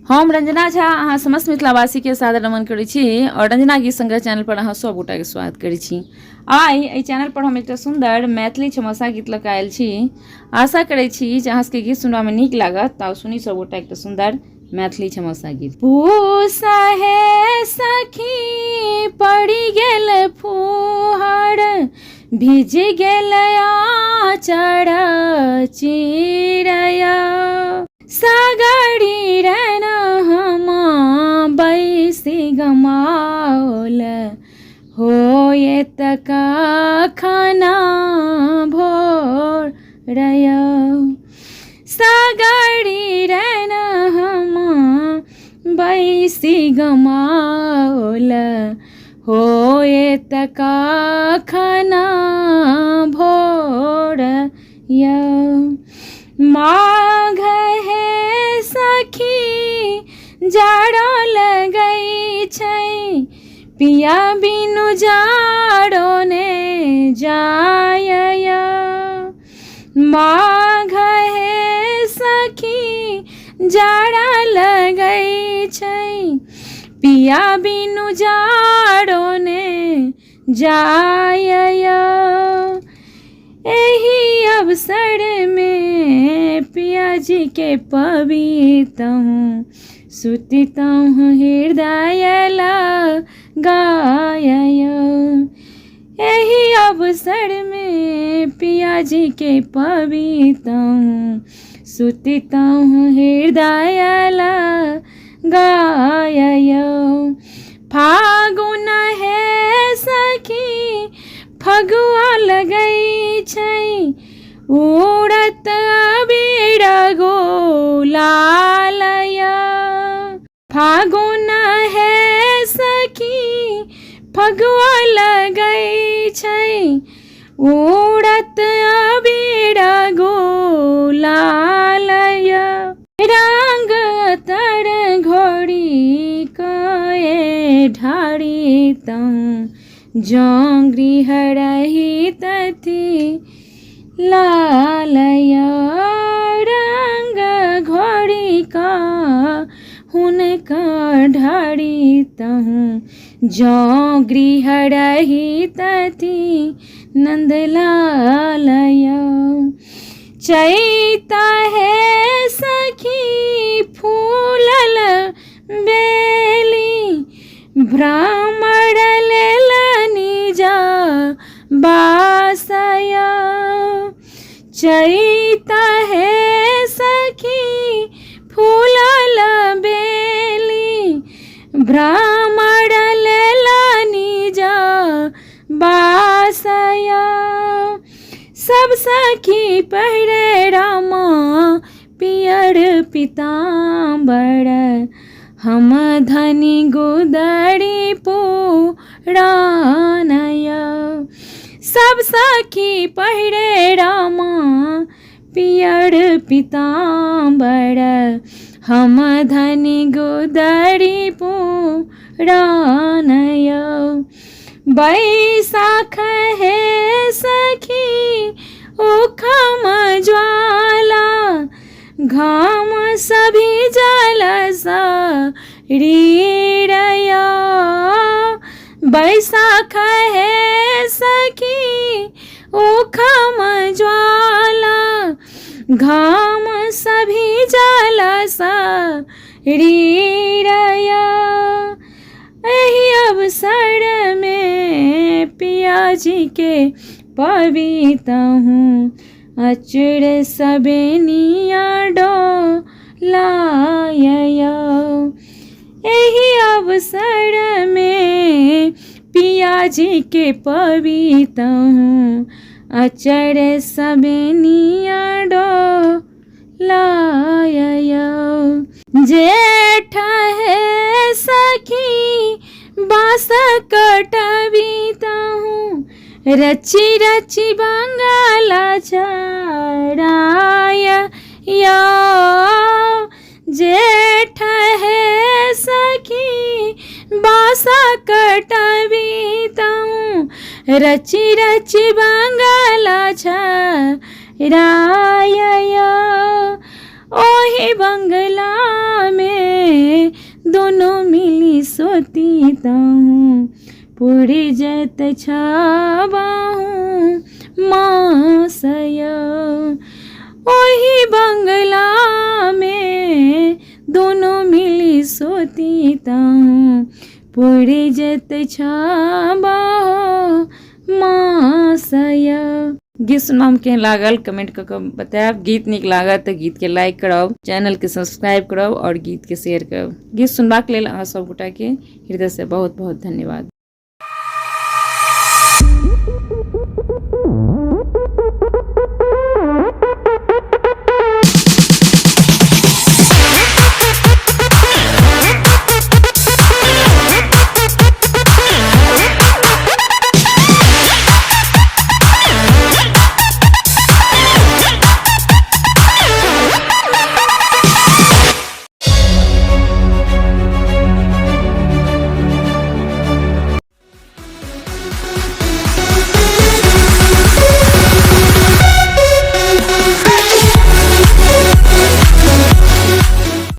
हम रंजना झा अहाँ समस्त मिथिलावासी के सादर नमन करै छी और रंजना गीत संग्रह चैनल पर अहाँ सब गोटा के स्वागत करै छी। आइ एहि चैनल पर हम एकटा सुंदर मैथिली छमसा गीत लऽ कऽ आयल छी। आशा करै छी जे अहाँ सबके गीत सुनबा में नीक लागत। तऽ सुनी सब गोटा एकटा सुंदर मैथिली छमसा गीत। पूसा है सखी पड़ी गेल फुहर, भिज गेल आचर चिड़ैया, सागरी रन हम बैसी गमाओल, होए तक खाना भोरया, सागरी रन हम बैसी गमाओल, होए तक खाना भोरया। माघ है सखी जाड़ो लगै छै, पिया बिनु जाड़ो ने जाया, माघ है सखी जाड़ा लगै छै, पिया बिनु जाड़ो ने जाया। एही अवसर में पिया जी के पवितहूँ, सुतितहूँ हृदय लगाया। एही अवसर में पिया जी के पवितहूँ, सुतितहूँ हृदय लगाया। फागुन है सखी फगुआ लगै छै, उड़त अबीर गुलालया, फागुन है सखी फगुआ लगै छै, उड़त अबीर गुलालया। रंग तर घोड़ी कए ढारी तहूँ, जौं गृह रही तथी लालया, रंग घोड़ी का हुनका ढारी तहूँ, जौं गृह रही तथी नंद लालया। चैता है सखी फूलल बेली, भ्रमर लेलनि जा बासया, चैता है सखी फूलल बेली, भ्रमर लेलनि जा बासया। सब सखी पहिरे रामा पियर पीताम्बर, हम धनी गुदड़ी पुरानया। सब सखी पहिरे रामा पियर पीताम्बर, हम धनी गुदड़ी पुरानया। बैसाख है सखी उखम ज्वाला, घाम सभी जल शरीरया, बैसाख है सखी उखम ज्वाला, घाम सभी जल शरीरया। एही अवसर में पिया जी के पवितहूँ, अचर सबेनिया डोलाया। एही अवसर में पिया जी के पवितहूँ, अचर सबेनिया डोलाया। जेठ है सखी बाँस कटबितहूँ, रची रची बंगाला चढ़ाया। जेठ है सखी बाँस कटबितहूँ, रची रची बंगाला चढ़ाया। ओहे बंगला में दोनों मिली सोती ताहूँ पूरी जत छाबाहूँ मासया। ओही बंगला में दोनों मिली सोती ताहूँ पूरी जत छाबाहूँ मासया। गीत सुनवा में केहन लागल कमेंट करके बतायब। गीत नीक लागत तो गीत के लाइक करब, चैनल के सब्सक्राइब करब और गीत के शेयर करब। गीत सुनबाक लेल अहाँ सब गोटा के हृदय से बहुत बहुत धन्यवाद।